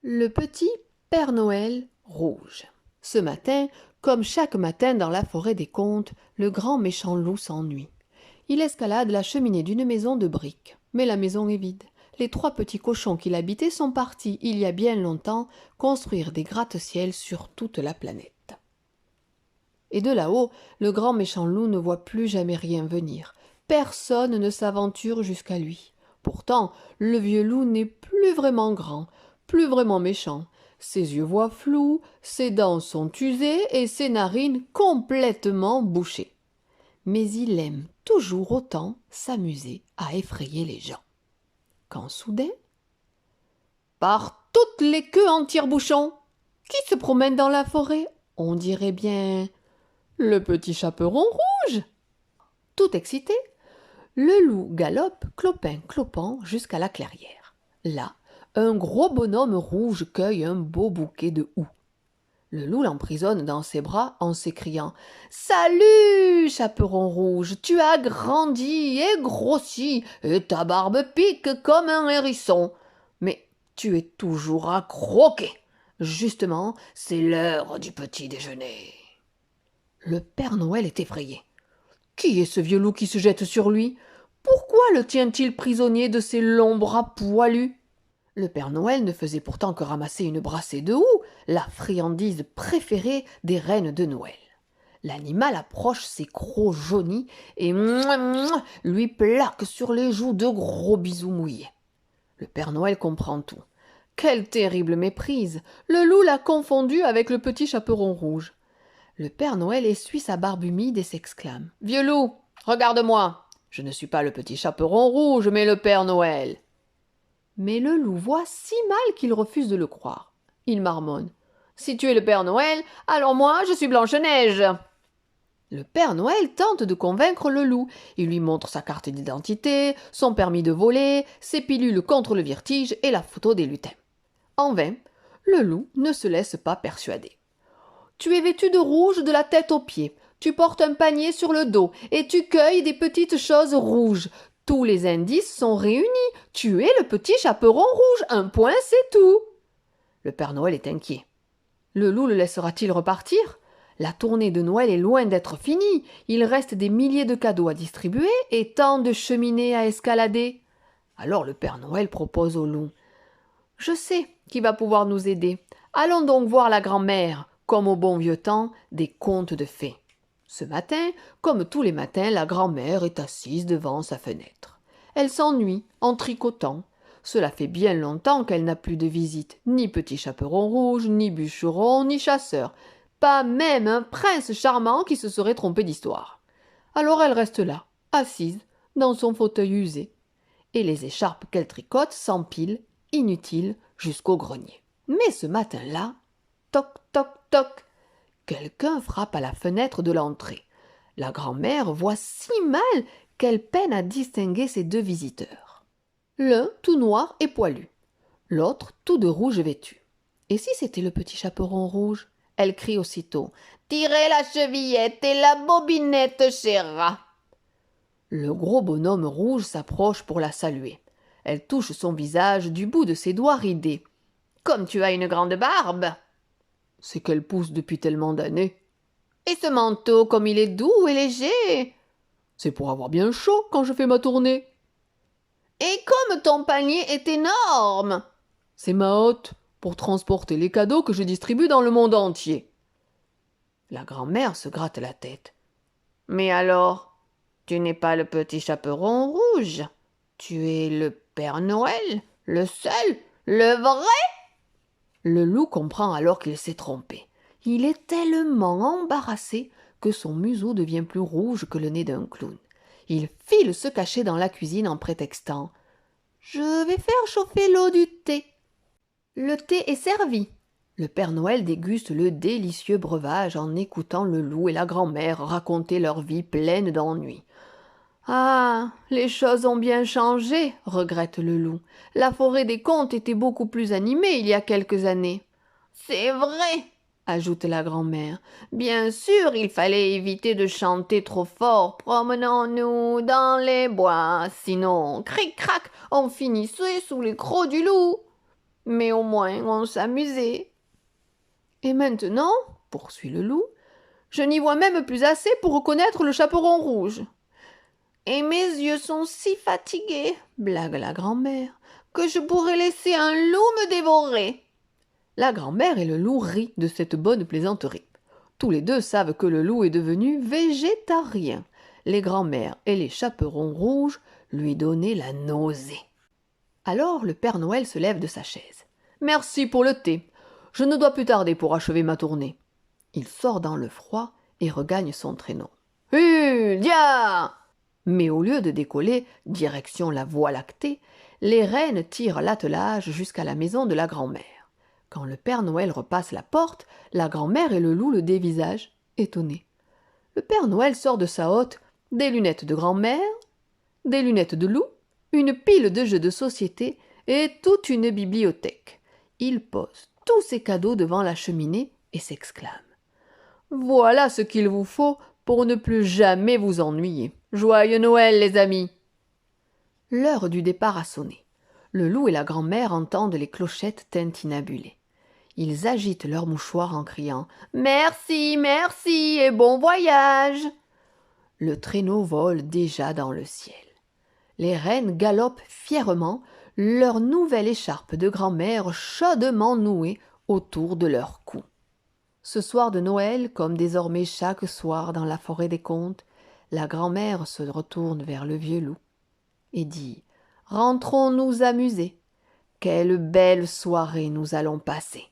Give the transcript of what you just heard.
Le petit Père Noël rouge. Ce matin, comme chaque matin dans la forêt des contes, le grand méchant loup s'ennuie. Il escalade la cheminée d'une maison de briques. Mais la maison est vide. Les trois petits cochons qui l'habitaient sont partis, il y a bien longtemps, construire des gratte-ciel sur toute la planète. Et de là-haut, le grand méchant loup ne voit plus jamais rien venir. Personne ne s'aventure jusqu'à lui. Pourtant, le vieux loup n'est plus vraiment grand, plus vraiment méchant. Ses yeux voient flou, ses dents sont usées et ses narines complètement bouchées. Mais il aime toujours autant s'amuser à effrayer les gens. Quand soudain, par toutes les queues en tire-bouchon, qui se promène dans la forêt, on dirait bien le petit chaperon rouge. Tout excité, le loup galope, clopin-clopant, jusqu'à la clairière. Là, un gros bonhomme rouge cueille un beau bouquet de houx. Le loup l'emprisonne dans ses bras en s'écriant « Salut, chaperon rouge, tu as grandi et grossi, et ta barbe pique comme un hérisson. Mais tu es toujours à croquer. Justement, c'est l'heure du petit déjeuner. » Le Père Noël est effrayé. Qui est ce vieux loup qui se jette sur lui? Pourquoi le tient-il prisonnier de ses longs bras poilus? Le Père Noël ne faisait pourtant que ramasser une brassée de houx, la friandise préférée des reines de Noël. L'animal approche ses crocs jaunis et lui plaque sur les joues de gros bisous mouillés. Le Père Noël comprend tout. Quelle terrible méprise! Le loup l'a confondu avec le petit chaperon rouge. Le Père Noël essuie sa barbe humide et s'exclame. « Vieux loup, regarde-moi! Je ne suis pas le petit chaperon rouge, mais le Père Noël !» Mais le loup voit si mal qu'il refuse de le croire. Il marmonne. « Si tu es le Père Noël, alors moi je suis Blanche-Neige !» Le Père Noël tente de convaincre le loup. Il lui montre sa carte d'identité, son permis de voler, ses pilules contre le vertige et la photo des lutins. En vain, le loup ne se laisse pas persuader. Tu es vêtu de rouge de la tête aux pieds. Tu portes un panier sur le dos et tu cueilles des petites choses rouges. Tous les indices sont réunis. Tu es le petit chaperon rouge. Un point, c'est tout. Le Père Noël est inquiet. Le loup le laissera-t-il repartir? La tournée de Noël est loin d'être finie. Il reste des milliers de cadeaux à distribuer et tant de cheminées à escalader. Alors le Père Noël propose au loup. Je sais qui va pouvoir nous aider. Allons donc voir la grand-mère, comme au bon vieux temps, des contes de fées. Ce matin, comme tous les matins, la grand-mère est assise devant sa fenêtre. Elle s'ennuie en tricotant. Cela fait bien longtemps qu'elle n'a plus de visite, ni petit chaperon rouge, ni bûcheron, ni chasseur. Pas même un prince charmant qui se serait trompé d'histoire. Alors elle reste là, assise, dans son fauteuil usé. Et les écharpes qu'elle tricote s'empilent, inutiles, jusqu'au grenier. Mais ce matin-là, toc, toc, toc, quelqu'un frappe à la fenêtre de l'entrée. La grand-mère voit si mal qu'elle peine à distinguer ses deux visiteurs. L'un tout noir et poilu, l'autre tout de rouge vêtu. Et si c'était le petit chaperon rouge? Elle crie aussitôt « Tirez la chevillette et la bobinette, chéra !» Le gros bonhomme rouge s'approche pour la saluer. Elle touche son visage du bout de ses doigts ridés. « Comme tu as une grande barbe !»« C'est qu'elle pousse depuis tellement d'années. »« Et ce manteau, comme il est doux et léger !»« C'est pour avoir bien chaud quand je fais ma tournée. »« Et comme ton panier est énorme !»« C'est ma hotte pour transporter les cadeaux que je distribue dans le monde entier. » La grand-mère se gratte la tête. « Mais alors, tu n'es pas le petit chaperon rouge. Tu es le Père Noël, le seul, le vrai !» Le loup comprend alors qu'il s'est trompé. Il est tellement embarrassé que son museau devient plus rouge que le nez d'un clown. Il file se cacher dans la cuisine en prétextant « Je vais faire chauffer l'eau du thé. » Le thé est servi. Le Père Noël déguste le délicieux breuvage en écoutant le loup et la grand-mère raconter leur vie pleine d'ennuis. « Ah, les choses ont bien changé, regrette le loup. La forêt des contes était beaucoup plus animée il y a quelques années. »« C'est vrai, ajoute la grand-mère. Bien sûr, il fallait éviter de chanter trop fort. Promenons-nous dans les bois, sinon, cric-crac, on finissait sous les crocs du loup. » Mais au moins on s'amusait. Et maintenant, poursuit le loup, je n'y vois même plus assez pour reconnaître le chaperon rouge. Et mes yeux sont si fatigués, blague la grand-mère, que je pourrais laisser un loup me dévorer. La grand-mère et le loup rient de cette bonne plaisanterie. Tous les deux savent que le loup est devenu végétarien. Les grand-mères et les chaperons rouges lui donnaient la nausée. Alors le Père Noël se lève de sa chaise. Merci pour le thé. Je ne dois plus tarder pour achever ma tournée. Il sort dans le froid et regagne son traîneau. Dia! Mais au lieu de décoller, direction la Voie lactée, les rennes tirent l'attelage jusqu'à la maison de la grand-mère. Quand le Père Noël repasse la porte, la grand-mère et le loup le dévisagent, étonnés. Le Père Noël sort de sa hotte des lunettes de grand-mère, des lunettes de loup, une pile de jeux de société et toute une bibliothèque. Il pose tous ses cadeaux devant la cheminée et s'exclame. Voilà ce qu'il vous faut pour ne plus jamais vous ennuyer. Joyeux Noël, les amis! L'heure du départ a sonné. Le loup et la grand-mère entendent les clochettes tintinabulées. Ils agitent leurs mouchoirs en criant « Merci, merci et bon voyage !» Le traîneau vole déjà dans le ciel. Les rennes galopent fièrement, leur nouvelle écharpe de grand-mère chaudement nouée autour de leur cou. Ce soir de Noël, comme désormais chaque soir dans la forêt des contes, la grand-mère se retourne vers le vieux loup et dit « Rentrons nous amuser. Quelle belle soirée nous allons passer !»